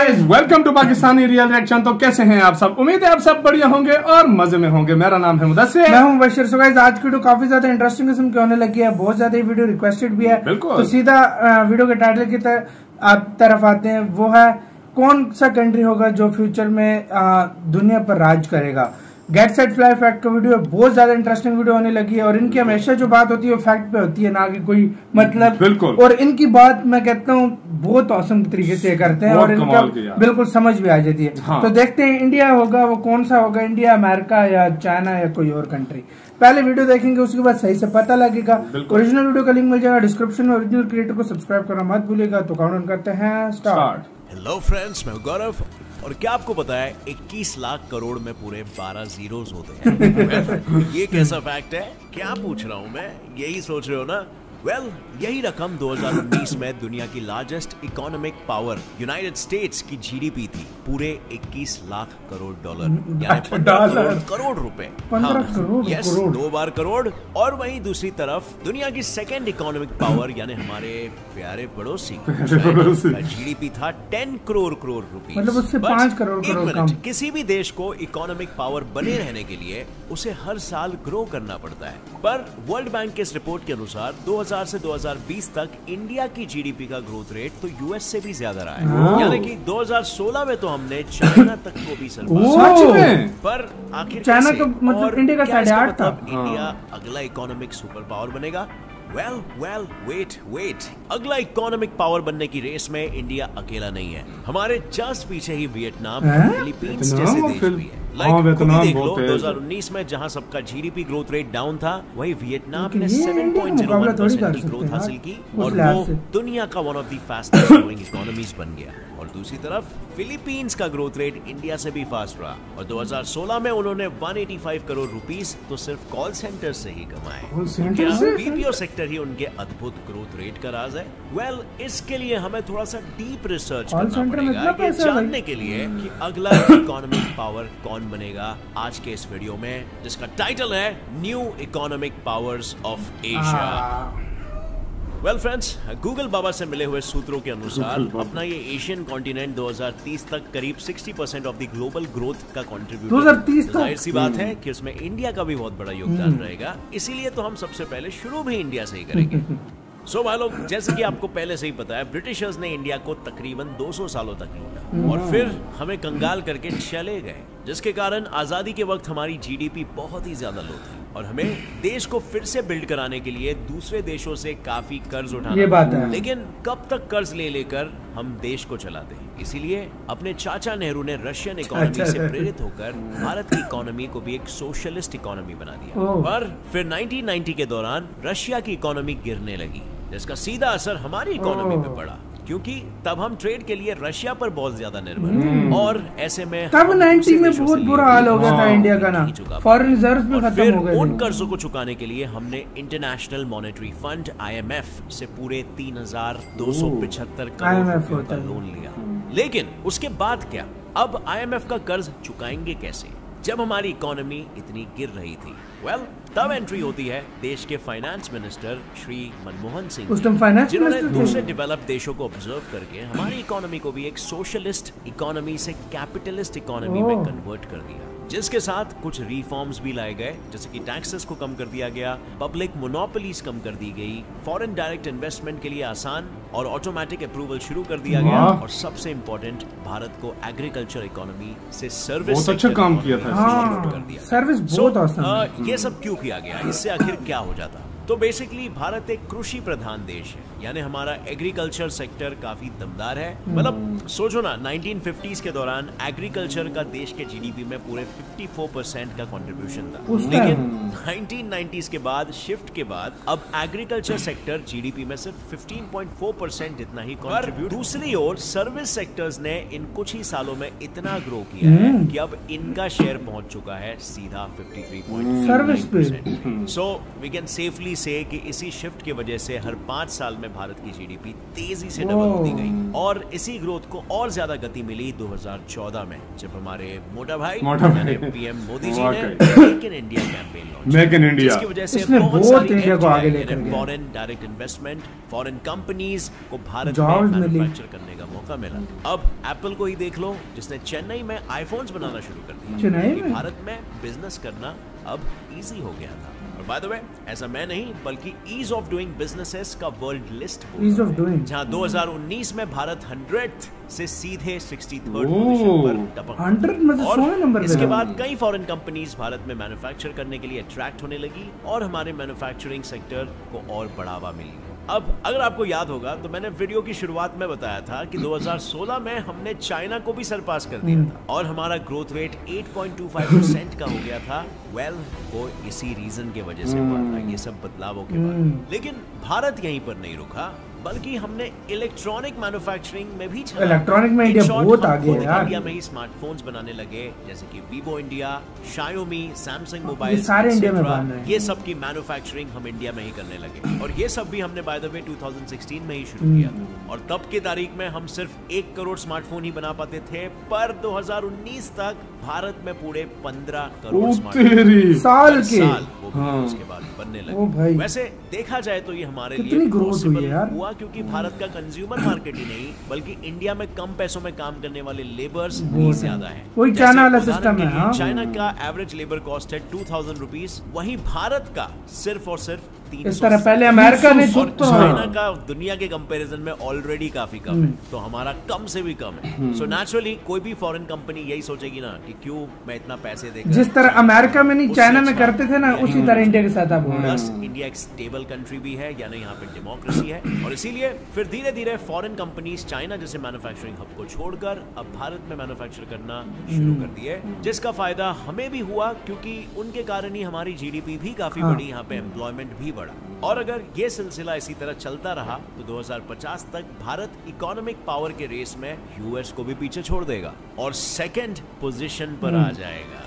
Guys, welcome to Pakistani real reaction. तो कैसे हैं आप सब? उम्मीद है आप सब बढ़िया होंगे और मजे में होंगे। मेरा नाम है मुदस्सिर, मैं हूं मुबशिर। सो गाइस, आज की वीडियो काफी ज्यादा इंटरेस्टिंग किस्म की होने लगी है। बहुत ज्यादा वीडियो रिक्वेस्टेड भी है। तो सीधा वीडियो के टाइटल की तरफ आते हैं। वो है कौन सा कंट्री होगा जो फ्यूचर में दुनिया पर राज करेगा। गेट सेट फ्लाई फैक्ट का वीडियो बहुत ज्यादा इंटरेस्टिंग वीडियो होने लगी है। और इनकी हमेशा जो बात होती है वो फैक्ट पे होती है, ना कि कोई मतलब। बिल्कुल। और इनकी बात मैं कहता हूँ बहुत औसम तरीके से करते हैं और इनका बिल्कुल समझ भी आ जाती है। हाँ। तो देखते हैं इंडिया होगा वो कौन सा होगा, इंडिया, अमेरिका या चाइना या कोई और कंट्री। पहले वीडियो देखेंगे, उसके बाद सही से पता लगेगा। ओरिजिनल वीडियो का लिंक मिल जाएगा डिस्क्रिप्शन में। ओरिजिनल क्रिएटर को सब्सक्राइब करना मत भूलिएगा। तो काउंट करते हैं स्टार्ट। हेलो फ्रेंड्स, मैं गौरव। और क्या आपको पता है 21 लाख करोड़ में पूरे 12 जीरोस होते हैं? ये कैसा फैक्ट है? क्या पूछ रहा हूं मैं, यही सोच रहे हो ना? यही रकम 2019 में दुनिया की largest economic power United states की जीडीपी थी। पूरे 21 लाख करोड़ डॉलर, यानी 15 करोड़ रुपए। 15 करोड़, यस, 2 बार करोड़। और वहीं दूसरी तरफ दुनिया की सेकेंड इकोनॉमिक पावर यानी हमारे प्यारे पड़ोसी का जीडीपी था 10 करोड़ रुपए। मतलब उससे 5 करोड़ कम। किसी भी देश को इकोनॉमिक पावर बने रहने के लिए उसे हर साल ग्रो करना पड़ता है। पर वर्ल्ड बैंक के इस रिपोर्ट के अनुसार 2000 से 2020 तक इंडिया की जीडीपी का ग्रोथ रेट तो यूएस से भी ज्यादा रहा है। यानी कि 2016 में तो हमने चाइना तक को भी सरपाया। पर आखिर चाइना का मतलब इंडिया का 8.5 था। इंडिया अगला इकोनॉमिक सुपर पावर बनेगा? वेट। अगला इकोनॉमिक पावर बनने की रेस में इंडिया अकेला नहीं है। हमारे जस्ट पीछे ही वियतनाम, फिलीपींस जैसे देश भी है। देख लो 2019 में जहां सबका जीडीपी ग्रोथ रेट डाउन था, वही वियतनाम ने 7.01% की ग्रोथ हासिल की और वो दुनिया का one of the fastest growing economies बन गया। और दूसरी तरफ फिलीपींस का ग्रोथ रेट इंडिया से भी फास्ट रहा और 2016 में उन्होंने 185 करोड़ रुपीस तो सिर्फ कॉल सेंटर से ही कमाए। बीपीओ सेक्टर ही उनके अद्भुत ग्रोथ रेट का राज है? इसके लिए हमें थोड़ा सा डीप रिसर्च करना पड़ेगा ये जानने के लिए कि अगला इकोनॉमिक पावर कौन बनेगा। आज के इस वीडियो में जिसका टाइटल है new economic powers of Asia. Friends, Google बाबा से मिले हुए सूत्रों के अनुसार अपना ये एशियन कॉन्टिनेंट 2030 तक करीब 60% ऑफ द ग्लोबल ग्रोथ का कंट्रीब्यूटर। जाहिर सी बात है कि उसमें इंडिया का भी बहुत बड़ा योगदान रहेगा। इसीलिए तो हम सबसे पहले शुरू भी इंडिया से ही करेंगे। भाई लोग, जैसे कि आपको पहले से ही पता है, ब्रिटिशर्स ने इंडिया को तकरीबन 200 सालों तक लूटा और फिर हमें कंगाल करके चले गए, जिसके कारण आजादी के वक्त हमारी जीडीपी बहुत ही ज्यादा लो थी और हमें देश को फिर से बिल्ड कराने के लिए दूसरे देशों से काफी कर्ज उठाना। ये बात है। लेकिन कब तक कर्ज ले लेकर हम देश को चलाते हैं? इसीलिए अपने चाचा नेहरू ने रशियन इकोनॉमी से प्रेरित होकर भारत की इकोनॉमी को भी एक सोशलिस्ट इकोनॉमी बना दिया। पर फिर 1990 के दौरान रशिया की इकोनॉमी गिरने लगी, जिसका सीधा असर हमारी इकोनॉमी पे पड़ा, क्योंकि तब हम ट्रेड के लिए रशिया पर बहुत ज्यादा निर्भर थे। और ऐसे में तब 90 में बहुत बुरा हाल हो गया था इंडिया का ना, फॉरेन रिजर्व भी खत्म हो गए। उन कर्जों को चुकाने के लिए हमने इंटरनेशनल मॉनेटरी फंड IMF से पूरे 3275 करोड़ का लोन लिया। लेकिन उसके बाद क्या? अब IMF का कर्ज चुकाएंगे कैसे जब हमारी इकोनॉमी इतनी गिर रही थी? तब एंट्री होती है देश के फाइनेंस मिनिस्टर श्री मनमोहन सिंह, जिन्होंने दूसरे डेवलप्ड देशों को ऑब्जर्व करके हमारी इकोनॉमी को भी एक सोशलिस्ट इकोनॉमी से कैपिटलिस्ट इकोनॉमी में कन्वर्ट कर दिया, जिसके साथ कुछ रिफॉर्म्स भी लाए गए, जैसे कि टैक्सेस को कम कर दिया गया, पब्लिक मोनोपोलीज कम कर दी गई, फॉरेन डायरेक्ट इन्वेस्टमेंट के लिए आसान और ऑटोमेटिक अप्रूवल शुरू कर दिया गया और सबसे इम्पोर्टेंट, भारत को एग्रीकल्चर इकोनॉमी से सर्विस बहुत अच्छा काम किया था। सर्विस बहुत आसान। ये सब क्यों किया गया? इससे आखिर क्या हो जाता? तो बेसिकली भारत एक कृषि प्रधान देश है, यानी हमारा एग्रीकल्चर सेक्टर काफी दमदार है। मतलब सोचो ना, 1950s के दौरान एग्रीकल्चर का देश के जीडीपी में पूरे 54% का कंट्रीब्यूशन था। लेकिन 1990s के बाद शिफ्ट के बाद अब एग्रीकल्चर सेक्टर जीडीपी में सिर्फ 15.4% जितना ही कंट्रीब्यूट। दूसरी ओर सर्विस सेक्टर्स ने इन कुछ ही सालों में इतना ग्रो किया है कि अब इनका शेयर पहुंच चुका है सीधा 53.3%। सो वी कैन सेफली से कि इसी शिफ्ट की वजह से हर 5 साल में भारत की जीडीपी तेजी से डबल होती गई और इसी ग्रोथ को और ज्यादा गति मिली 2014 में, जब हमारे मोटा भाई पीएम मोदी जी ने make in India campaign launch किया, जिसकी वजह से बहुत सारी foreign direct investment, foreign companies को भारत में मैन्युफैक्चर करने का मौका मिला। अब एप्पल को ही देख लो, जिसने चेन्नई में आईफोन्स बनाना शुरू कर दिया। भारत में बिजनेस करना अब इजी हो गया था। और बाय द वे, ऐसा मैं नहीं बल्कि ईज ऑफ डूइंग बिजनेसेस का वर्ल्ड लिस्ट, जहां 2019 में भारत 100th से सीधे 63rd पोजीशन पर टपक 100 में से 100 नंबर। इसके बाद कई फॉरेन कंपनीज भारत में मैन्युफैक्चर करने के लिए अट्रैक्ट होने लगी और हमारे मैन्युफैक्चरिंग सेक्टर को और बढ़ावा मिली। अब अगर आपको याद होगा तो मैंने वीडियो की शुरुआत में बताया था कि 2016 में हमने चाइना को भी सरपास कर दिया था और हमारा ग्रोथ रेट 8.25% का हो गया था। वो इसी रीजन के वजह से हुआ था, ये सब बदलावों के बाद। लेकिन भारत यहीं पर नहीं रुका, बल्कि हमने इलेक्ट्रॉनिक मैन्युफैक्चरिंग में भी चला। इलेक्ट्रॉनिक में इंडिया बहुत आगे है यार। इंडिया में ही स्मार्टफोन्स बनाने लगे, जैसे कि Vivo India, Xiaomi, Samsung mobile, सारे इंडिया में बन रहे हैं। ये सब की मैन्युफैक्चरिंग हम इंडिया में ही करने लगे और ये सब भी हमने बाय द वे 2016 में ही शुरू किया। और तब की तारीख में हम सिर्फ 1 करोड़ स्मार्टफोन ही बना पाते थे, पर 2019 तक भारत में पूरे 15 करोड़ स्मार्टफोन साल के उसके बाद बनने लगे। वैसे देखा जाए तो ये हमारे लिए पॉसिबल हुआ क्योंकि भारत का कंज्यूमर मार्केट ही नहीं बल्कि इंडिया में कम पैसों में काम करने वाले लेबर्स भी ज्यादा है। वही चाइना वाला सिस्टम है। चाइना का एवरेज लेबर कॉस्ट है 2000 रुपीज, वहीं भारत का सिर्फ और सिर्फ 300। इस तरह पहले अमेरिका ने और चाइना का दुनिया के कंपैरिजन में ऑलरेडी काफी कम है, तो हमारा कम से भी कम है। सो नेचुरली कोई भी फॉरेन कंपनी यही सोचेगी ना कि क्यों मैं इतना पैसे देकर, जिस तरह अमेरिका में नहीं चाइना में करते थे ना, उसी तरह इंडिया के साथ अब बस इंडिया एक स्टेबल कंट्री भी है, यानी यहाँ पे डेमोक्रेसी है और इसीलिए फिर धीरे धीरे फॉरेन कंपनीज चाइना जैसे मैन्युफैक्चरिंग हब को छोड़कर अब भारत में मैन्युफैक्चर करना शुरू कर दिए, जिसका फायदा हमें भी हुआ क्योंकि उनके कारण ही हमारी जीडीपी भी काफी बढ़ी, यहाँ पे एम्प्लॉयमेंट भी बढ़ा। और अगर ये सिलसिला इसी तरह चलता रहा तो 2050 तक भारत इकोनॉमिक पावर के रेस में यूएस को भी पीछे छोड़ देगा और सेकंड पोजीशन पर आ जाएगा।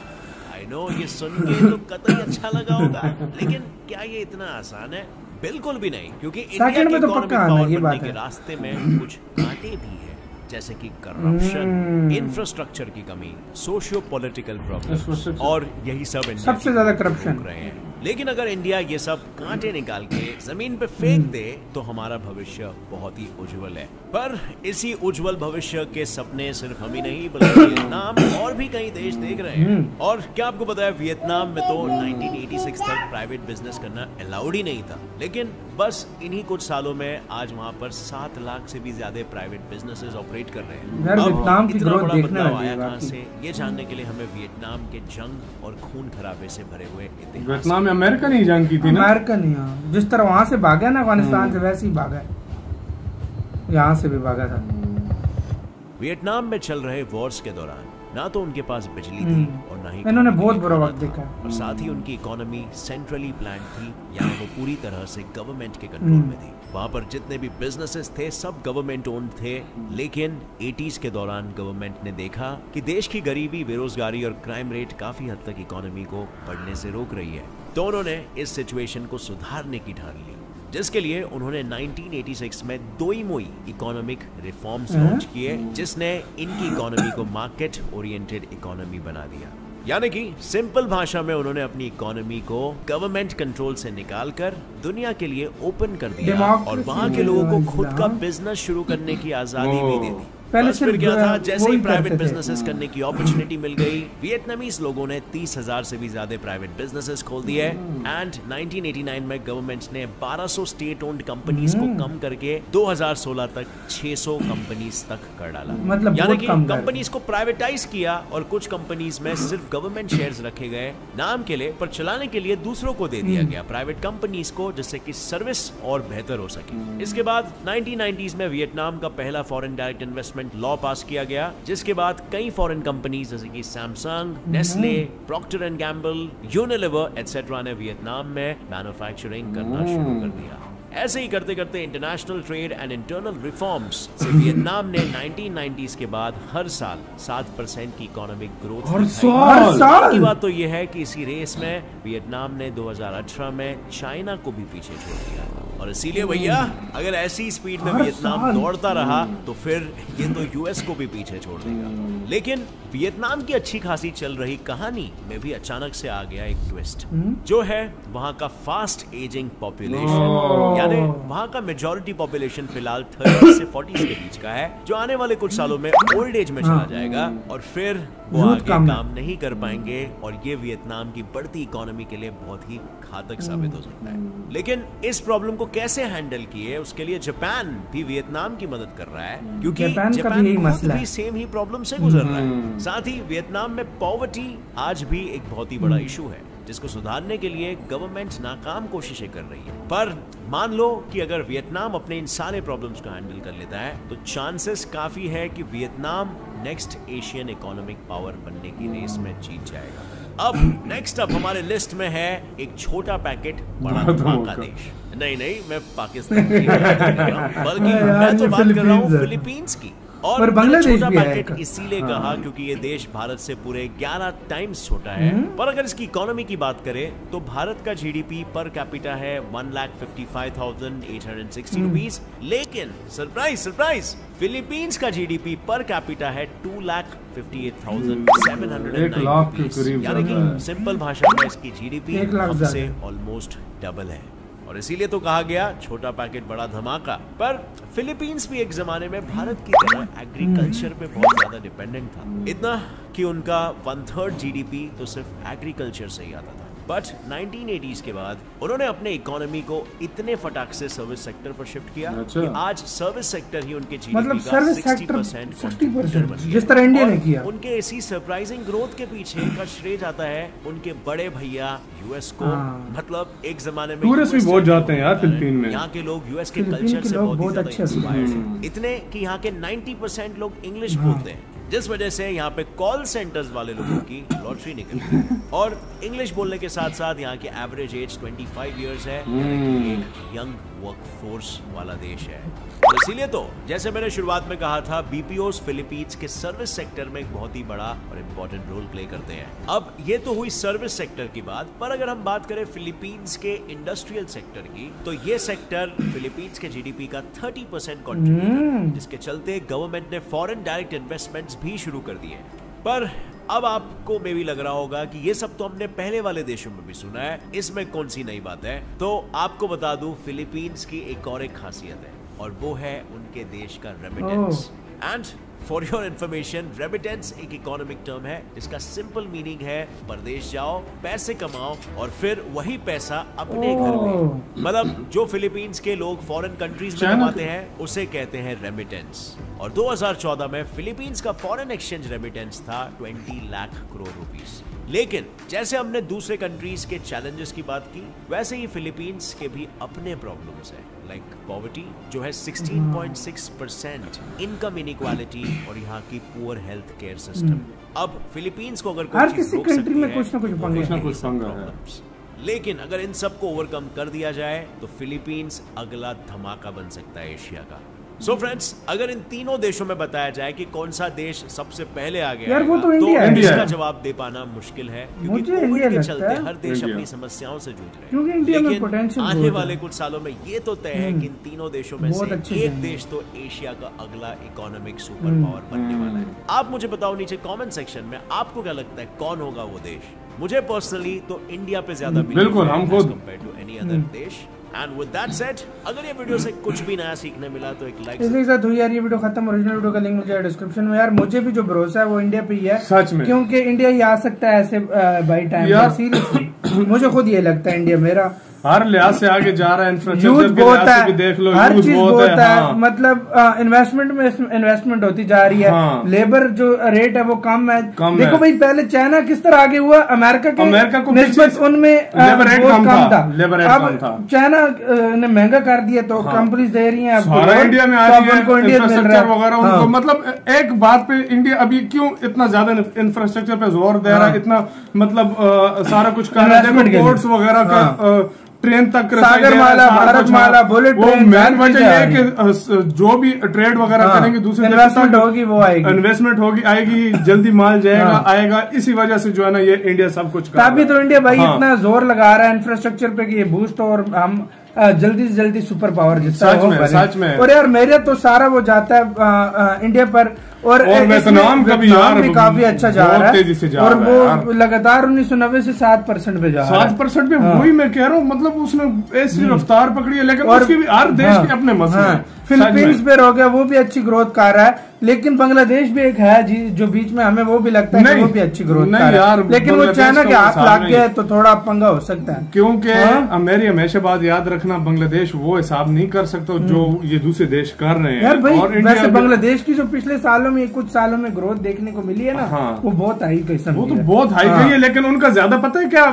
आई नो ये सुन के तो कतई अच्छा लगा होगा, लेकिन क्या ये इतना आसान है? बिल्कुल भी नहीं, क्योंकि इंडिया के इकोनॉमिक पावर बनने के रास्ते में कुछ कांटे भी है, जैसे कि करप्शन, इंफ्रास्ट्रक्चर की कमी, सोशियो पॉलिटिकल प्रॉब्लम और यही सब सबसे ज्यादा करप्शन रहे हैं। लेकिन अगर इंडिया ये सब कांटे निकाल के जमीन पे फेंक दे तो हमारा भविष्य बहुत ही उज्जवल है। पर इसी उज्जवल भविष्य के सपने सिर्फ हम ही नहीं बल्कि वियतनाम और भी कई देश देख रहे हैं। और क्या आपको पता है, वियतनाम में तो 1986 तक प्राइवेट बिजनेस करना अलाउड ही नहीं था, लेकिन बस इन्हीं कुछ सालों में आज वहाँ पर 7 लाख से भी ज्यादा प्राइवेट बिजनेसेस ऑपरेट कर रहे हैं। वियतनाम की इतना ग्रोथ बड़ा देखने बदलाव वाली आया है कहाँ से, ये जानने के लिए हमें वियतनाम के जंग और खून खराबे से भरे हुए इतिहास। वियतनाम में अमेरिकन ही जंग की थी ना? अमेरिकन ही, हाँ। जिस तरह वहाँ से भागा ना अफगानिस्तान से, वैसे ही भागा, यहाँ से भी भागा था। वियतनाम में चल रहे वॉर्स के दौरान ना तो उनके पास बिजली थी और ना ही इन्होंने बहुत बुरा वक्त देखा, और साथ ही उनकी इकोनॉमी सेंट्रली प्लान्ड थी, यानी वो पूरी तरह से गवर्नमेंट के कंट्रोल में थी। वहाँ पर जितने भी बिजनेसेस थे सब गवर्नमेंट ओन्ड थे, लेकिन 80s के दौरान गवर्नमेंट ने देखा कि देश की गरीबी, बेरोजगारी और क्राइम रेट काफी हद तक इकोनॉमी को बढ़ने से रोक रही है, तो उन्होंने इस सिचुएशन को सुधारने की ठान ली, जिसके लिए उन्होंने 1986 में 2 इकोनॉमिक रिफॉर्म्स लॉन्च किए, जिसने इनकी इकोनॉमी को मार्केट ओरिएंटेड इकोनॉमी बना दिया। यानी कि सिंपल भाषा में उन्होंने अपनी इकोनॉमी को गवर्नमेंट कंट्रोल से निकालकर दुनिया के लिए ओपन कर दिया और वहाँ के लोगों को खुद का बिजनेस शुरू करने की आजादी भी दे दी। पहले फिर क्या था, जैसे ही प्राइवेट बिजनेसेस करने की अपॉर्चुनिटी मिल गई, वियतनामीज लोगों ने 30,000 से भी ज्यादा प्राइवेट बिजनेसेस खोल दिए एंड 1989 में गवर्नमेंट ने 1200 स्टेट ओन्ड कंपनीज को कम करके 2016 तक 600 कंपनीज तक कर डाला। मतलब यानी कि कंपनीज को प्राइवेटाइज किया और कुछ कंपनीज में सिर्फ गवर्नमेंट शेयर्स रखे गए नाम के लिए, पर चलाने के लिए दूसरों को दे दिया गया, प्राइवेट कंपनीज को, जिससे कि सर्विस और बेहतर हो सके। इसके बाद 1990s में वियतनाम का पहला foreign direct investment law pass किया गया, जिसके बाद कई फॉरेन कंपनीज जैसे कि Samsung, Nestle, Procter and Gamble, Unilever etcetera ने वियतनाम में मैन्युफैक्चरिंग करना शुरू कर दिया। ऐसे ही करते करते international trade and internal reforms से वियतनाम ने 1990s के बाद हर साल 7% की इकोनॉमिक ग्रोथ हर साल की बात तो यह है कि इसी रेस में वियतनाम ने 2018 में चाइना को भी पीछे छोड़ दिया। और इसीलिए भैया अगर ऐसी स्पीड में वियतनाम दौड़ता रहा तो फिर ये तो यूएस को भी पीछे छोड़ देगा। लेकिन वियतनाम की अच्छी खासी चल रही कहानी में भी अचानक से आ गया एक ट्विस्ट, जो है वहां का फास्ट एजिंग पॉपुलेशन। यानी वहां का मेजॉरिटी पॉपुलेशन फिलहाल 30 से 40 के बीच का है, जो आने वाले कुछ सालों में ओल्ड एज में चला जाएगा और फिर वो आगे काम नहीं कर पाएंगे और ये वियतनाम की बढ़ती इकोनॉमी के लिए बहुत ही घातक साबित हो सकता है। लेकिन इस प्रॉब्लम को कैसे हैंडल किए उसके लिए जापान भी वियतनाम की मदद कर रहा है, क्योंकि जापान खुद भी सेम ही प्रॉब्लम से गुजर रहा है। साथ ही वियतनाम में पॉवर्टी आज भी एक बहुत ही बड़ा इशू है, जिसको सुधारने के लिए गवर्नमेंट नाकाम कोशिशें कर रही है। पर मान लो कि अगर वियतनाम अपने इन सारे प्रॉब्लम्स को हैंडल कर लेता है तो चांसेस काफी है कि Vietnam next Asian economic power बनने की रेस में जीत जाएगा। अब नेक्स्ट अप हमारे लिस्ट में है एक छोटा पैकेट बड़ा धमाका देश। नहीं मैं पाकिस्तान की बात नहीं कर रहा हूं, बल्कि मैं तो बात कर रहा हूँ फिलीपींस की। और बांग्लादेश छोटा भी पैकेट इसीलिए कहा क्योंकि ये देश भारत से पूरे 11 टाइम्स छोटा है। पर अगर इसकी इकोनॉमी की बात करें तो भारत का जीडीपी पर कैपिटा है 1,55,860 रुपीज, लेकिन सरप्राइज फिलीपींस का जीडीपी पर कैपिटा है 2,58,790, यानी कि सिंपल भाषा में इसकी जीडीपी हमसे ऑलमोस्ट डबल है। और इसीलिए तो कहा गया छोटा पैकेट बड़ा धमाका। पर फिलीपींस भी एक जमाने में भारत की तरह एग्रीकल्चर पे बहुत ज्यादा डिपेंडेंट था, इतना कि उनका 1/3 जीडीपी तो सिर्फ एग्रीकल्चर से ही आता था। बट 1980s के बाद उन्होंने अपने इकोनॉमी को इतने फटाक से सर्विस सेक्टर पर शिफ्ट किया कि आज सर्विस सेक्टर ही उनके जीडीपी का 60% जिस तरह इंडिया ने किया। उनके इसी सरप्राइजिंग ग्रोथ के पीछे का श्रेय जाता है उनके बड़े भैया यूएस को। मतलब एक जमाने में टूरिस्ट भी बहुत जाते हैं यार फिलीपीन में। यहाँ के लोग यूएस के कल्चर से बहुत अच्छे इंस्पायर्ड, इतने कि यहाँ के 90% लोग इंग्लिश बोलते हैं, जिस वजह से यहाँ पे कॉल सेंटर्स वाले लोगों की लॉटरी निकल गई। और इंग्लिश बोलने के साथ साथ यहाँ की एवरेज एज 25 इयर्स है, यानी एक यंग वर्कफोर्स वाला देश है। और इसीलिए तो जैसे मैंने शुरुआत में कहा था, बीपीओस फिलीपींस के सर्विस सेक्टर में एक बहुत ही बड़ा और इम्पोर्टेंट रोल प्ले करते हैं। अब ये तो हुई सर्विस सेक्टर की बात, पर अगर हम बात करें फिलीपींस के इंडस्ट्रियल सेक्टर की, तो ये सेक्टर फिलीपींस के जीडीपी का 30% कंट्रीब्यूट, जिसके चलते गवर्नमेंट ने फॉरेन डायरेक्ट इन्वेस्टमेंट्स भी शुरू कर दिए। पर अब आपको मे भी लग रहा होगा कि ये सब तो हमने पहले वाले देशों में भी सुना है, इसमें कौन सी नई बात है। तो आपको बता दूं, फिलीपींस की एक और एक खासियत है और वो है उनके देश का remittance. And for your information, remittance एक इकोनॉमिक टर्म है जिसका सिंपल मीनिंग है परदेश जाओ, पैसे कमाओ और फिर वही पैसा अपने घर में, मतलब जो फिलीपींस के लोग फॉरेन कंट्रीज में कमाते हैं उसे कहते हैं रेमिटेंस। और 2014 में फिलीपींस का फॉरेन एक्सचेंज रेमिटेंस था 20 लाख करोड़ रुपीस। लेकिन जैसे हमने दूसरे कंट्रीज के चैलेंजेस की बात की, वैसे ही फिलीपींस के भी अपने प्रॉब्लम्स हैं, लाइक पॉवर्टी जो है 16.6%, इनकम इनइक्वालिटी और यहाँ की पुअर हेल्थ केयर सिस्टम। अब फिलीपींस को अगर हर किसी कंट्री में कुछ ना कुछ पंगा है, लेकिन अगर इन सब को ओवरकम कर दिया जाए तो फिलीपींस अगला धमाका बन सकता है एशिया का। सो फ्रेंड्स, अगर इन तीनों देशों में बताया जाए कि कौन सा देश सबसे पहले आ गया यार, वो तो इंडिया है। इसका जवाब दे पाना मुश्किल है, क्योंकि कोविड के चलते हर देश अपनी समस्याओं से जूझ रहे हैं। लेकिन आने वाले कुछ सालों में ये तो तय है कि इन तीनों देशों में से एक देश तो एशिया का अगला इकोनॉमिक सुपर पावर बनने वाला है। आप मुझे बताओ नीचे कॉमेंट सेक्शन में, आपको क्या लगता है कौन होगा वो देश? मुझे पर्सनली तो इंडिया पे ज्यादा बिल्कुल हम खुद कंपेयर टू एनी अदर देश। And with that said, अगर ये वीडियो से कुछ भी नया सीखने मिला तो एक लाइक। इसके साथ हुई यार ये वीडियो खत्म। ओरिजिनल वीडियो का लिंक मुझे डिस्क्रिप्शन में। यार मुझे भी जो भरोसा है वो इंडिया पे ही है, सच में, क्योंकि इंडिया ही आ सकता है ऐसे बाई टाइम। सीरियसली मुझे खुद ये लगता है इंडिया मेरा हर लिहाज से आगे जा रहा है। इंफ्रास्ट्रक्चर बहुत है, देख लो, हर चीज बहुत है। हाँ। मतलब इन्वेस्टमेंट में इन्वेस्टमेंट होती जा रही है। हाँ। लेबर जो रेट है वो कम है। देखो भाई, पहले चाइना किस तरह आगे हुआ, अमेरिका को निस्बत उनमें लेबर रेट कम था। अब चाइना ने महंगा कर दिया तो कंपनीज दे रही है, इंडिया में आ रही है इंफ्रास्ट्रक्चर वगैरह। मतलब एक बात पे इंडिया अभी क्यों इतना ज्यादा इंफ्रास्ट्रक्चर पे जोर दे रहा है, इतना मतलब सारा कुछ कर रहा है। पोर्ट्स वगैरह का ट्रेन तक, Sagarmala, Bharatmala, bullet train. Main वजह ये कि जो भी ट्रेड वगैरह करेंगे दूसरे इन्वेस्टमेंट होगी, वो आएगी, इन्वेस्टमेंट होगी, आएगी, जल्दी माल जाएगा, आएगा। इसी वजह से जो है ना ये इंडिया सब कुछ तभी तो इंडिया भाई इतना जोर लगा रहा है इंफ्रास्ट्रक्चर पे कि ये बूस्ट और हम जल्दी से जल्दी सुपर पावर जितना सच में। और यार मेरे तो सारा वो जाता है इंडिया पर, और वियतनाम का भी यार काफी अच्छा जा रहा है, तेजी से जा और रहा है वो लगातार 1990 से 7% पे जा रहा है। 7% पे वही मैं कह रहा हूँ, मतलब उसने ऐसी रफ्तार पकड़ी है, लेकिन उसकी भी हर देश के अपने मसले हैं। फिलीपींस पे हो गया, वो भी अच्छी ग्रोथ कर रहा है, लेकिन बांग्लादेश भी एक है जो बीच में हमें वो भी लगता है कि वो भी अच्छी ग्रोथ कर रहा है, लेकिन वो चाइना के हाथ लग गया तो थोड़ा पंगा हो सकता है। क्योंकि मेरी हमेशा बात याद रखना, बांग्लादेश वो हिसाब नहीं कर सकता जो ये दूसरे देश कर रहे हैं। यार भाई वैसे बांग्लादेश की जो पिछले सालों में कुछ सालों में ग्रोथ देखने को मिली है ना, वो बहुत हाई किस्म, वो तो बहुत हाई गई है, लेकिन उनका ज्यादा पता है क्या,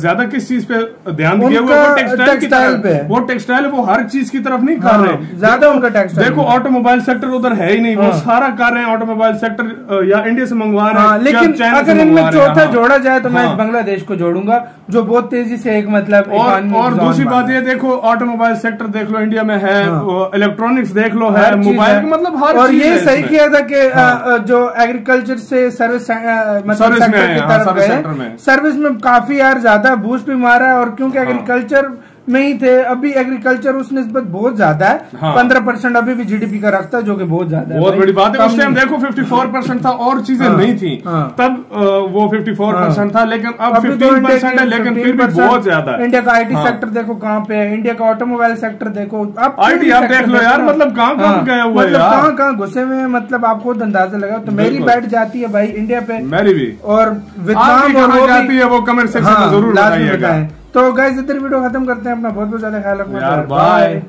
ज्यादा किस चीज पे ध्यान दिया हुआ है? टेक्सटाइल पे। वो टेक्सटाइल, वो हर चीज की तरफ नहीं कर रहे ज्यादा उनका टेक्सटाइल। देखो ऑटोमोबाइल सेक्टर उधर है ही नहीं, वो सारा कर रहे हैं ऑटोमोबाइल सेक्टर या इंडिया से मंगवा रहे हैं, लेकिन अगर इनमें चौथा जोड़ा जाए तो मैं बांग्लादेश को जोड़ूंगा, जो बहुत तेजी से एक मतलब और दूसरी बात ये देखो, ऑटोमोबाइल सेक्टर देख लो इंडिया में है, इलेक्ट्रॉनिक्स देख लो है, मोबाइल मतलब हर, और ये सही किया था कि जो एग्रीकल्चर से सर्विस मतलब सेक्टर की तरफ गए, सर्विस में काफी यार ज्यादा बूस्ट भी मारा है, और क्योंकि एग्रीकल्चर में ही थे, अभी एग्रीकल्चर उस निस्बत बहुत ज्यादा है, 15% अभी भी जीडीपी का रखता है, जो कि बहुत ज्यादा है। बहुत बड़ी बात है। उस टाइम देखो 54% था और चीजें नहीं थी, तब वो 54% था, लेकिन अब 15% है, लेकिन फिर भी बहुत ज्यादा। इंडिया का आईटी सेक्टर देखो कहाँ पे है, इंडिया का ऑटोमोबाइल सेक्टर देखो, अब आईटी आप देख लो यार, मतलब कहाँ गया हुआ है, मतलब कहाँ घुसे हुए हैं, मतलब आप खुद अंदाजा लगाओ। तो मेरी बैठ जाती है भाई इंडिया पे, मेरी भी, और वियतनाम जाती है वो कमेंट सेक्शन में जरूर बताइएगा। तो गाइस इधर वीडियो खत्म करते हैं, अपना बहुत बहुत ज्यादा ख्याल रखना, बाय।